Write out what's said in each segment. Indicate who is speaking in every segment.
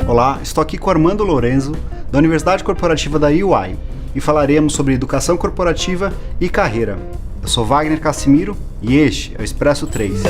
Speaker 1: Olá, estou aqui com Armando Lorenzo, da Universidade Corporativa da UI, e falaremos sobre educação corporativa e carreira. Eu sou Wagner Cassimiro e este é o Expresso 3.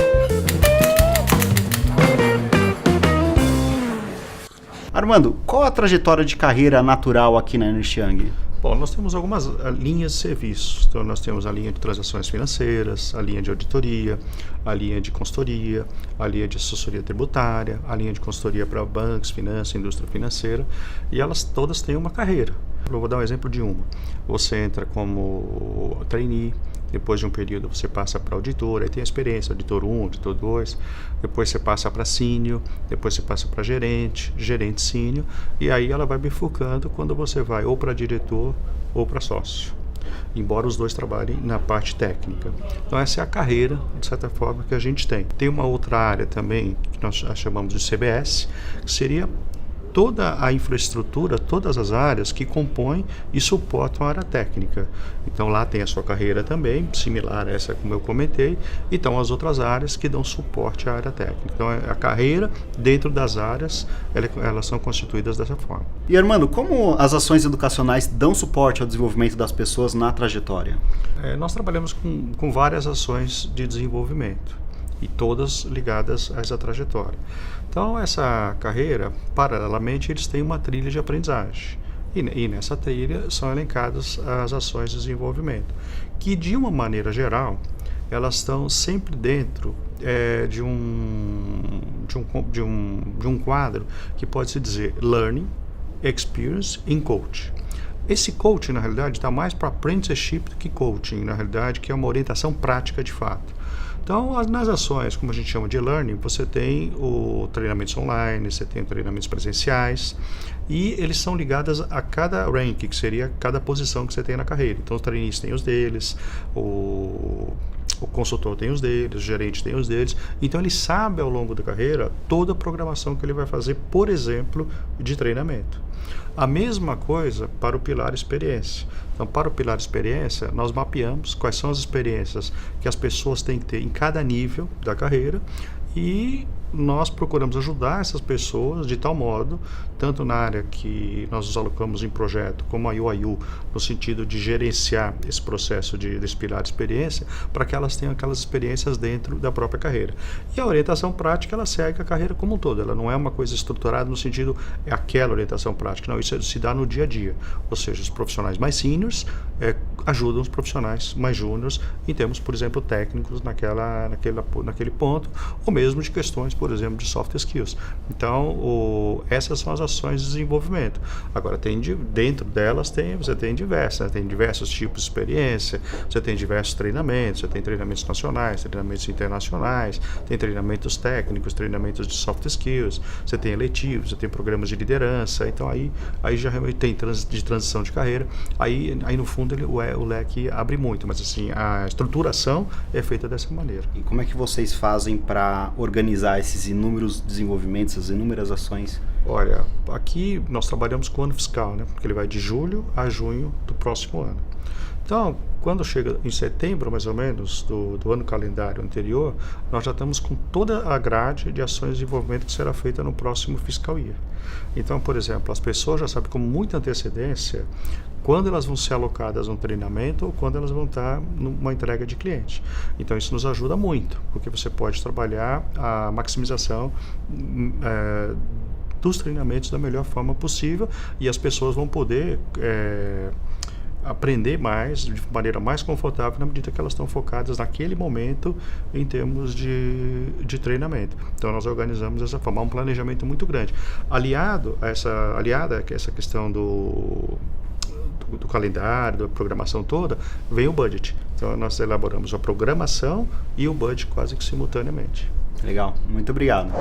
Speaker 1: Armando, qual a trajetória de carreira natural aqui na Ernst Young?
Speaker 2: Bom, nós temos algumas linhas de serviços. Então, nós temos a linha de transações financeiras, a linha de auditoria, a linha de consultoria, a linha de assessoria tributária, a linha de consultoria para bancos, finanças, indústria financeira, e elas todas têm uma carreira. Eu vou dar um exemplo de uma. Você entra como trainee, depois de um período você passa para auditor, aí tem a experiência, auditor 1, auditor 2, depois você passa para sênior, depois você passa para gerente, gerente sênior, e aí ela vai bifurcando quando você vai ou para diretor ou para sócio, embora os dois trabalhem na parte técnica. Então essa é a carreira, de certa forma, que a gente tem. Tem uma outra área também, que nós chamamos de CBS, que seria toda a infraestrutura, todas as áreas que compõem e suportam a área técnica. Então lá tem a sua carreira também, similar a essa como eu comentei, e estão as outras áreas que dão suporte à área técnica. Então a carreira dentro das áreas, elas são constituídas dessa forma.
Speaker 1: E Armando, como as ações educacionais dão suporte ao desenvolvimento das pessoas na trajetória?
Speaker 2: Nós trabalhamos com várias ações de desenvolvimento, e todas ligadas a essa trajetória. Então, essa carreira, paralelamente, eles têm uma trilha de aprendizagem. E nessa trilha são elencadas as ações de desenvolvimento, que, de uma maneira geral, elas estão sempre dentro de um quadro que pode-se dizer Learning, Experience e Coach. Esse coaching, na realidade, está mais para apprenticeship do que coaching, na realidade, que é uma orientação prática de fato. Então, nas ações, como a gente chama de learning, você tem o treinamentos online, você tem treinamentos presenciais, e eles são ligados a cada rank, que seria cada posição que você tem na carreira. Então, os trainees têm os deles, o consultor tem os deles, o gerente tem os deles. Então, ele sabe ao longo da carreira toda a programação que ele vai fazer, por exemplo, de treinamento. A mesma coisa para o pilar experiência. Então, para o pilar experiência, nós mapeamos quais são as experiências que as pessoas têm que ter em cada nível da carreira e nós procuramos ajudar essas pessoas de tal modo, tanto na área que nós nos alocamos em projeto, como a UIU, no sentido de gerenciar esse processo desse pilar de experiência, para que elas tenham aquelas experiências dentro da própria carreira. E a orientação prática, ela segue a carreira como um todo, ela não é uma coisa estruturada no sentido, é aquela orientação prática, não, isso se dá no dia a dia, ou seja, os profissionais mais seniors ajudam os profissionais mais júniors em termos, por exemplo, técnicos naquele ponto, ou mesmo de questões, por exemplo, de soft skills. Então, essas são as ações de desenvolvimento. Agora, dentro delas você tem diversas, né? Tem diversos tipos de experiência, você tem diversos treinamentos, você tem treinamentos nacionais, treinamentos internacionais, tem treinamentos técnicos, treinamentos de soft skills, você tem eletivos, você tem programas de liderança, então aí já realmente tem de transição de carreira, aí no fundo o leque abre muito, mas assim, a estruturação é feita dessa maneira.
Speaker 1: E como é que vocês fazem para organizar esses inúmeros desenvolvimentos, essas inúmeras ações?
Speaker 2: Olha, aqui nós trabalhamos com o ano fiscal, né? Porque ele vai de julho a junho do próximo ano. Então, quando chega em setembro, mais ou menos, do ano calendário anterior, nós já estamos com toda a grade de ações de desenvolvimento que será feita no próximo fiscal year. Então, por exemplo, as pessoas já sabem com muita antecedência quando elas vão ser alocadas num treinamento ou quando elas vão estar numa entrega de cliente. Então, isso nos ajuda muito, porque você pode trabalhar a maximização dos treinamentos da melhor forma possível e as pessoas vão poder aprender mais, de maneira mais confortável, na medida que elas estão focadas naquele momento em termos de treinamento. Então, nós organizamos dessa forma, um planejamento muito grande. Aliada a essa questão do calendário, da programação toda, vem o budget. Então, nós elaboramos a programação e o budget quase que simultaneamente.
Speaker 1: Legal, muito obrigado.